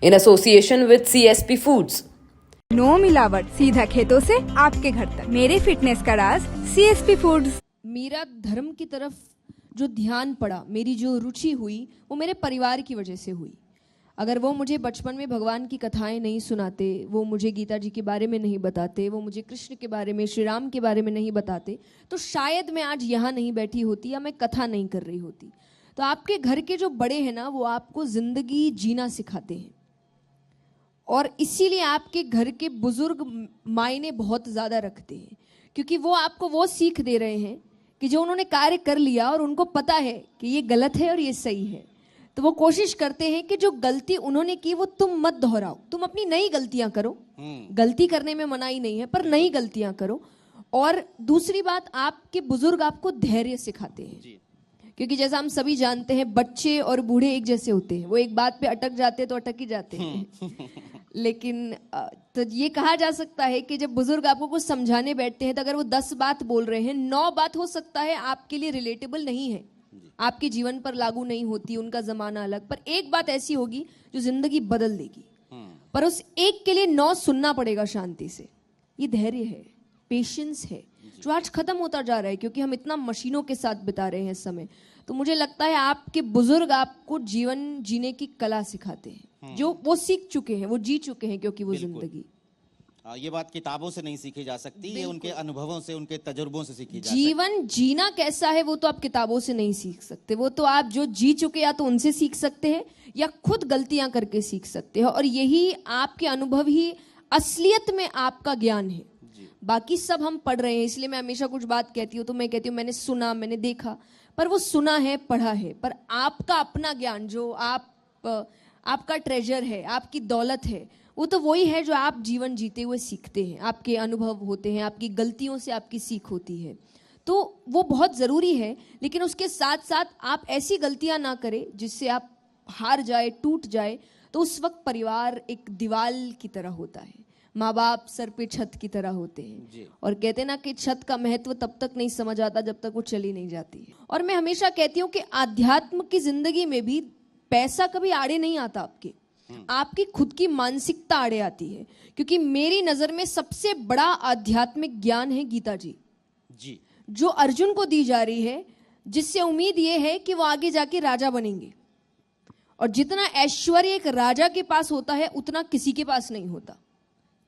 in association with CSP Foods. No मिलावट, सीधा खेतों से आपके घर तक। मेरे फिटनेस का राज CSP फूड्स। मेरा धर्म की तरफ जो ध्यान पड़ा, मेरी जो रुचि हुई, वो मेरे परिवार की वजह से हुई। अगर वो मुझे बचपन में भगवान की कथाएं नहीं सुनाते, वो मुझे गीता जी के बारे में नहीं बताते, वो मुझे कृष्ण के बारे में, श्री राम के बारे में नहीं बताते, तो शायद मैं आज यहाँ नहीं बैठी होती या मैं कथा नहीं कर रही होती। तो आपके घर के जो बड़े हैं ना, वो आपको जिंदगी जीना सिखाते हैं, और इसीलिए आपके घर के बुजुर्ग मायने बहुत ज़्यादा रखते हैं, क्योंकि वो आपको वो सीख दे रहे हैं कि जो उन्होंने कार्य कर लिया और उनको पता है कि ये गलत है और ये सही है, तो वो कोशिश करते हैं कि जो गलती उन्होंने की वो तुम मत दोहराओ, तुम अपनी नई गलतियां करो। गलती करने में मनाही नहीं है, पर नई गलतियां करो। और दूसरी बात, आपके बुजुर्ग आपको धैर्य सिखाते हैं, क्योंकि जैसा हम सभी जानते हैं, बच्चे और बूढ़े एक जैसे होते हैं, वो एक बात पे अटक जाते हैं तो अटक ही जाते हैं। लेकिन तो ये कहा जा सकता है कि जब बुजुर्ग आपको कुछ समझाने बैठते हैं, तो अगर वो 10 बात बोल रहे हैं, 9 बात हो सकता है आपके लिए रिलेटेबल नहीं है, आपके जीवन पर लागू नहीं होती, उनका जमाना अलग, पर एक बात ऐसी होगी जो जिंदगी बदल देगी। पर उस एक के लिए 9 सुनना पड़ेगा शांति से। ये धैर्य है, पेशेंस है, जो आज खत्म होता जा रहा है, क्योंकि हम इतना मशीनों के साथ बिता रहे हैं समय। तो मुझे लगता है आपके बुजुर्ग आपको जीवन जीने की कला सिखाते हैं, जो वो सीख चुके हैं, वो जी चुके हैं, क्योंकि वो जिंदगी। ये बात किताबों से नहीं सीखी जा सकती, ये उनके अनुभवों से, उनके तजुर्बों से सीखी जा सकती। जीवन जीना कैसा है वो तो आप किताबों से नहीं सीख सकते, वो तो आप जो जी चुके या तो उनसे सीख सकते हैं या खुद गलतियां करके सीख सकते हैं। और यही आपके अनुभव ही असलियत में आपका ज्ञान है। बाकी सब हम पढ़ रहे हैं, इसलिए मैं हमेशा कुछ बात कहती हूँ तो मैं कहती हूँ मैंने सुना, मैंने देखा, पर वो सुना है, पढ़ा है, पर आपका अपना ज्ञान जो आपका ट्रेजर है, आपकी दौलत है, वो तो वही है जो आप जीवन जीते हुए सीखते हैं। आपके अनुभव होते हैं, आपकी गलतियों से आपकी सीख होती है, तो वो बहुत ज़रूरी है। लेकिन उसके साथ साथ आप ऐसी गलतियां ना करें जिससे आप हार जाए, टूट जाए। तो उस वक्त परिवार एक दीवार की तरह होता है, माँ बाप सर पे छत की तरह होते हैं, और कहते हैं ना कि छत का महत्व तब तक नहीं समझ आता जब तक वो चली नहीं जाती है। और मैं हमेशा कहती हूँ कि आध्यात्म की जिंदगी में भी पैसा कभी आड़े नहीं आता, आपकी खुद की मानसिकता आड़े आती है। क्योंकि मेरी नजर में सबसे बड़ा आध्यात्मिक ज्ञान है गीता जी, जो अर्जुन को दी जा रही है, जिससे उम्मीद ये है कि वो आगे जाके राजा बनेंगे। और जितना ऐश्वर्य एक राजा के पास होता है, उतना किसी के पास नहीं होता।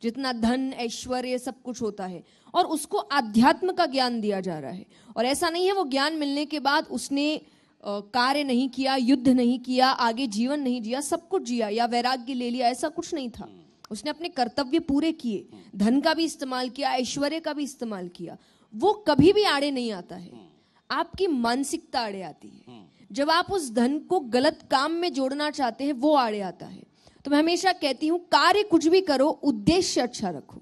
जितना धन, ऐश्वर्य, सब कुछ होता है, और उसको आध्यात्म का ज्ञान दिया जा रहा है। और ऐसा नहीं है वो ज्ञान मिलने के बाद उसने कार्य नहीं किया, युद्ध नहीं किया, आगे जीवन नहीं जिया, सब कुछ जिया या वैराग्य ले लिया, ऐसा कुछ नहीं था। उसने अपने कर्तव्य पूरे किए, धन का भी इस्तेमाल किया, ऐश्वर्य का भी इस्तेमाल किया। वो कभी भी आड़े नहीं आता है, आपकी मानसिकता आड़े आती है। जब आप उस धन को गलत काम में जोड़ना चाहते हैं, वो आड़े आता है। तो मैं हमेशा कहती हूं, कार्य कुछ भी करो, उद्देश्य अच्छा रखो।